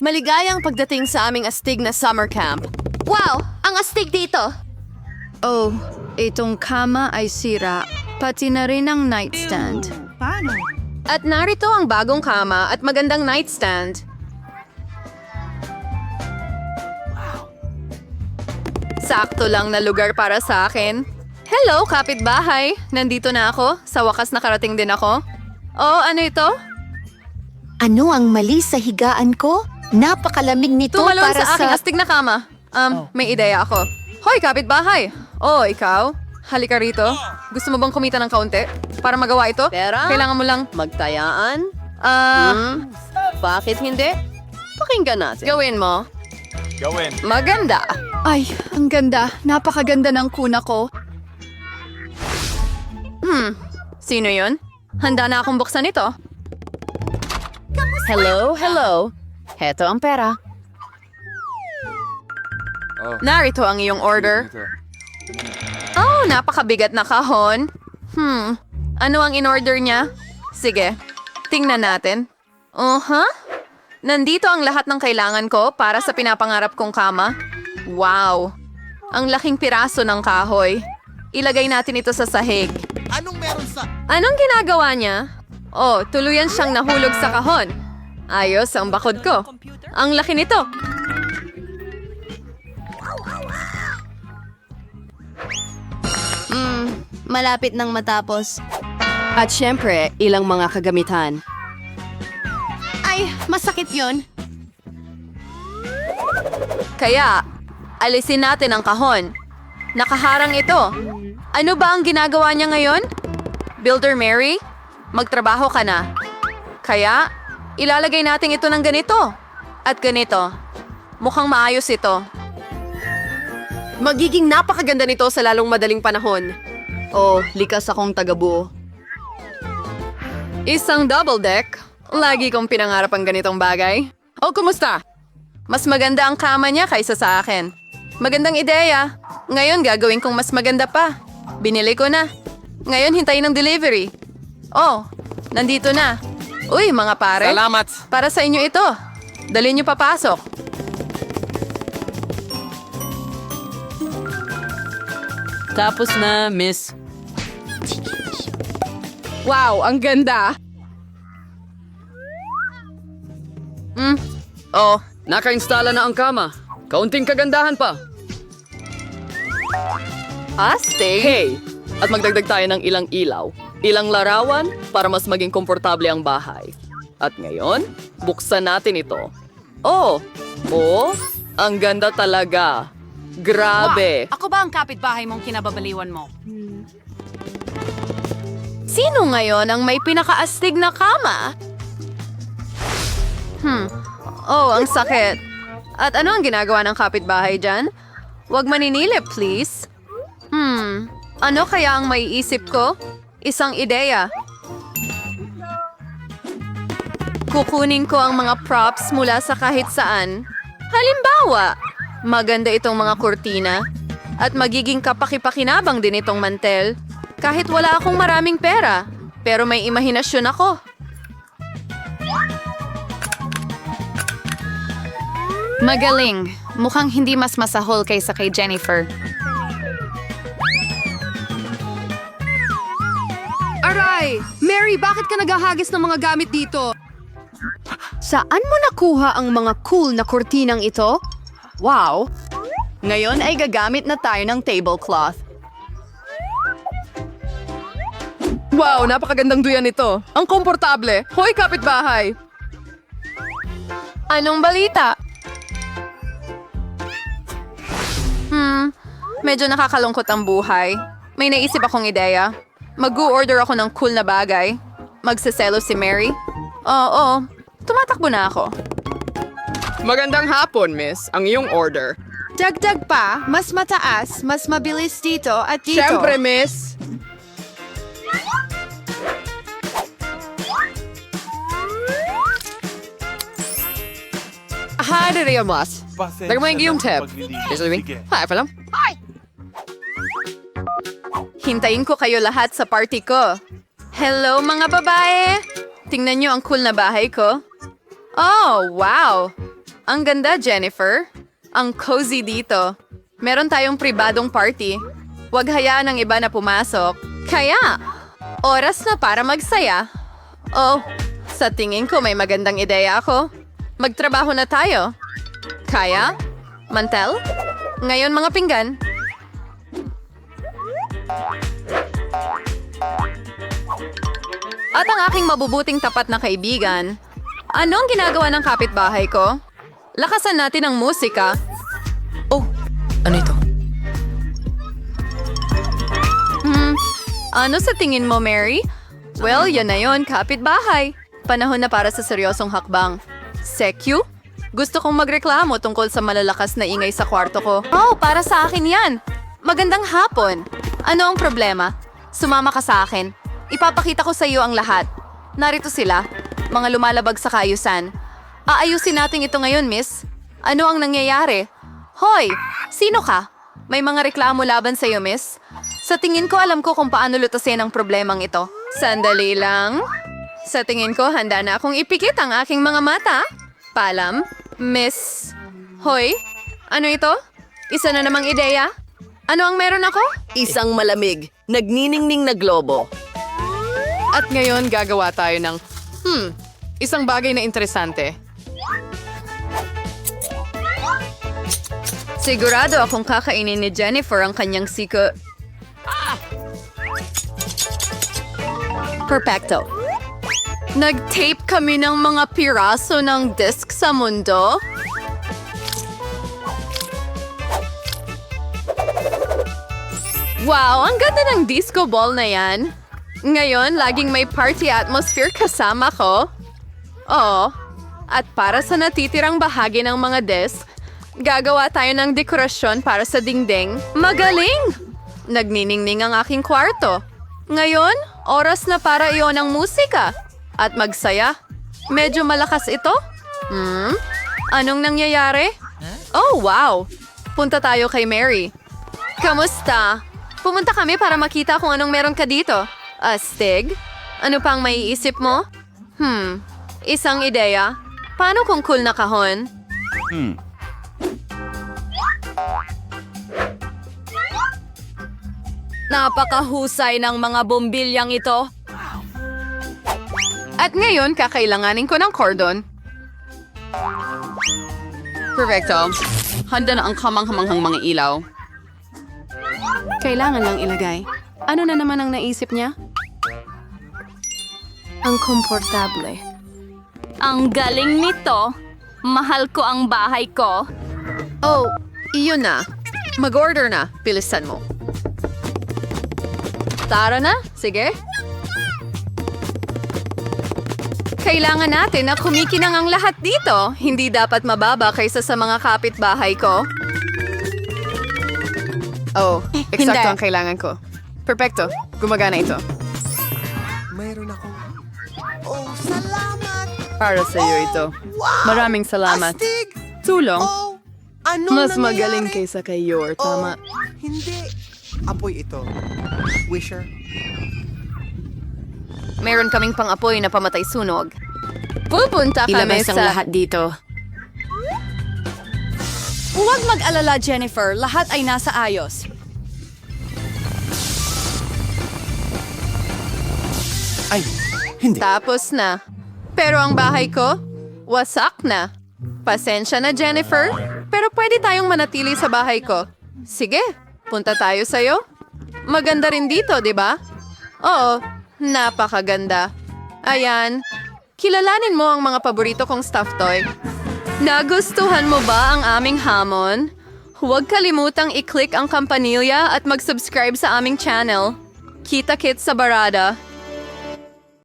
Maligayang pagdating sa aming astig na summer camp. Wow! Ang astig dito! Oh, itong kama ay sira. Pati na rin ang nightstand. At narito ang bagong kama at magandang nightstand. Sakto lang na lugar para sa akin. Hello, kapitbahay! Nandito na ako. Sa wakas nakarating din ako. Oh, ano ito? Ano ang mali sa higaan ko? Napakalamig nito Tumalon para sa aking astig na kama. May ideya ako. Hoy, kapitbahay! Oh, ikaw? Halika rito. Gusto mo bang kumita ng kaunti? Para magawa ito? Pera? Kailangan mo lang Magtayaan? Bakit hindi? Pakinggan natin. gawin mo. Gawin. Maganda. Ay, ang ganda. Napakaganda ng kuna ko. Sino yun? Handa na akong buksan ito. Hello, hello. Heto ang pera. Narito ang iyong order. Oh, napakabigat na kahon. Ano ang in-order niya? Sige, tingnan natin. Nandito ang lahat ng kailangan ko para sa pinapangarap kong kama. Wow! Ang laking piraso ng kahoy. Ilagay natin ito sa sahig. Anong ginagawa niya? Oh, tuluyan siyang nahulog sa kahon. Ayos ang bakod ko. Ang laki nito. malapit nang matapos. At syempre, ilang mga kagamitan. Ay, masakit yon. Kaya, alisin natin ang kahon. Nakaharang ito. Ano ba ang ginagawa niya ngayon? Builder Mary, magtrabaho ka na. Kaya, ilalagay natin ito ng ganito. At ganito. Mukhang maayos ito. Magiging napakaganda nito sa lalong madaling panahon. Oh, likas akong tagabuo. Isang double deck. Lagi kong pinangarap ang ganitong bagay. O, kumusta? Mas maganda ang kama niya kaysa sa akin. Magandang ideya. Ngayon gagawin kong mas maganda pa. Binili ko na. Ngayon hintayin ng delivery. Oh, nandito na. Uy, mga pare. Salamat. Para sa inyo ito. Dali niyo papasok. Tapos na, miss. Wow, ang ganda. Oh, Naka-installa na ang kama. Kaunting kagandahan pa. astig. Hey! At magdagdag tayo ng ilang ilaw. Ilang larawan para mas maging komportable ang bahay. At ngayon, buksan natin ito. Oh! Oh! Ang ganda talaga. Grabe! Ako ba ang kapitbahay mong kinababaliwan mo? Sino ngayon ang may pinakaastig na kama? Oh, ang sakit. At ano ang ginagawa ng kapitbahay dyan? Huwag maninilip, please. Ano kaya ang maiisip ko? Isang ideya. Kukunin ko ang mga props mula sa kahit saan. Halimbawa, maganda itong mga kurtina. At magiging kapaki-pakinabang din itong mantel. Kahit wala akong maraming pera, pero may imahinasyon ako. Magaling. Mukhang hindi mas masahol kaysa kay Jennifer. Aray! Mary, bakit ka naghahagis ng mga gamit dito? Saan mo nakuha ang mga cool na kurtinang ito? Wow! Ngayon ay gagamit na tayo ng tablecloth. Wow, napakagandang duyan ito. Ang komportable. Hoy, kapitbahay! Anong balita? Medyo nakakalungkot ang buhay. May naisip akong ideya. Mag-order ako ng cool na bagay. Magsaselo si Mary. Oo, tumatakbo na ako. Magandang hapon, miss. Ang iyong order. Dagdag pa, mas mataas, mas mabilis dito at dito. Siyempre, miss. Hi, Rio Mas. Nagmay yung tip. Hi, palam. Hintayin ko kayo lahat sa party ko. Hello, mga babae! Tingnan niyo ang cool na bahay ko. Oh, wow! Ang ganda, Jennifer. Ang cozy dito. Meron tayong pribadong party. Huwag hayaan ang iba na pumasok. Kaya, oras na para magsaya. Oh, sa tingin ko may magandang ideya ako. Magtrabaho na tayo. Kaya? Mantel? Ngayon mga pinggan. At ang aking mabubuting tapat na kaibigan, anong ginagawa ng kapitbahay ko? Lakasan natin ang musika. Oh, ano ito? Ano sa tingin mo, Mary? Well, yan na yon, kapitbahay. Panahon na para sa seryosong hakbang. Sekyu? Gusto kong magreklamo tungkol sa malalakas na ingay sa kwarto ko. Oh, para sa akin yan. Magandang hapon. Ano ang problema? Sumama ka sa akin. Ipapakita ko sa iyo ang lahat. Narito sila, mga lumalabag sa kaayusan. Aayusin natin ito ngayon, miss. Ano ang nangyayari? Hoy, sino ka? May mga reklamo laban sa iyo, miss. Sa tingin ko, alam ko kung paano lutasin ang problemang ito. Sandali lang. Sa tingin ko, handa na akong ipikit ang aking mga mata. Paalam, miss. Hoy, ano ito? Isa na namang ideya? Ano ang meron ako? Isang malamig, nagniningning na globo. At ngayon gagawa tayo ng, isang bagay na interesante. Sigurado akong kakainin ni Jennifer ang kanyang siko. Perfecto. Nag-tape kami ng mga piraso ng disc sa mundo. Wow, ang ganda ng disco ball na yan. Ngayon, laging may party atmosphere kasama ko. Oo. At para sa natitirang bahagi ng mga disc, gagawa tayo ng dekorasyon para sa dingding. Magaling! Nagniningning ang aking kwarto. Ngayon, oras na para iyon ang musika. At magsaya. Medyo malakas ito? Anong nangyayari? Oh, wow! Punta tayo kay Mary. Kamusta? Pumunta kami para makita kung anong meron ka dito. Astig? Ano pang maiisip mo? Isang ideya. Paano kung cool na kahon? Napakahusay ng mga bombilyang ito. At ngayon, kakailanganin ko ng cordon. Perfecto. Handa na ang kamanghamanghang mga ilaw. Kailangan lang ilagay. Ano na naman ang naisip niya? Ang komportable. Ang galing nito. Mahal ko ang bahay ko. Oh, iyon na. Mag-order na. Bilisan mo. Tara na. Sige. Kailangan natin na kumikinang ang lahat dito. Hindi dapat mababa kaysa sa mga kapitbahay ko. Oh, eksakto ang kailangan ko. Perfecto. Gumagana ito. Mayroon akong... Oh, salamat! Para sa iyo ito. Wow! Maraming salamat. Astig! Tulong. Oh, anong Mas nangyayari? magaling kaysa kay Yor, tama? Oh, hindi. Apoy ito. Wisher. Meron kaming pang-apoy na pamatay sunog. Pupunta kami Ilames ang sa... lahat dito. Huwag mag-alala, Jennifer. Lahat ay nasa ayos. Ay, hindi. Tapos na. Pero ang bahay ko, wasak na. Pasensya na, Jennifer. Pero pwede tayong manatili sa bahay ko. Sige, punta tayo sa'yo. Maganda rin dito, di ba? Oo, napakaganda. Ayan, kilalanin mo ang mga paborito kong stuffed toy. Nagustuhan mo ba ang aming hamon? Huwag kalimutang i-click ang kampanilya at mag-subscribe sa aming channel. Kita-kits sa barada.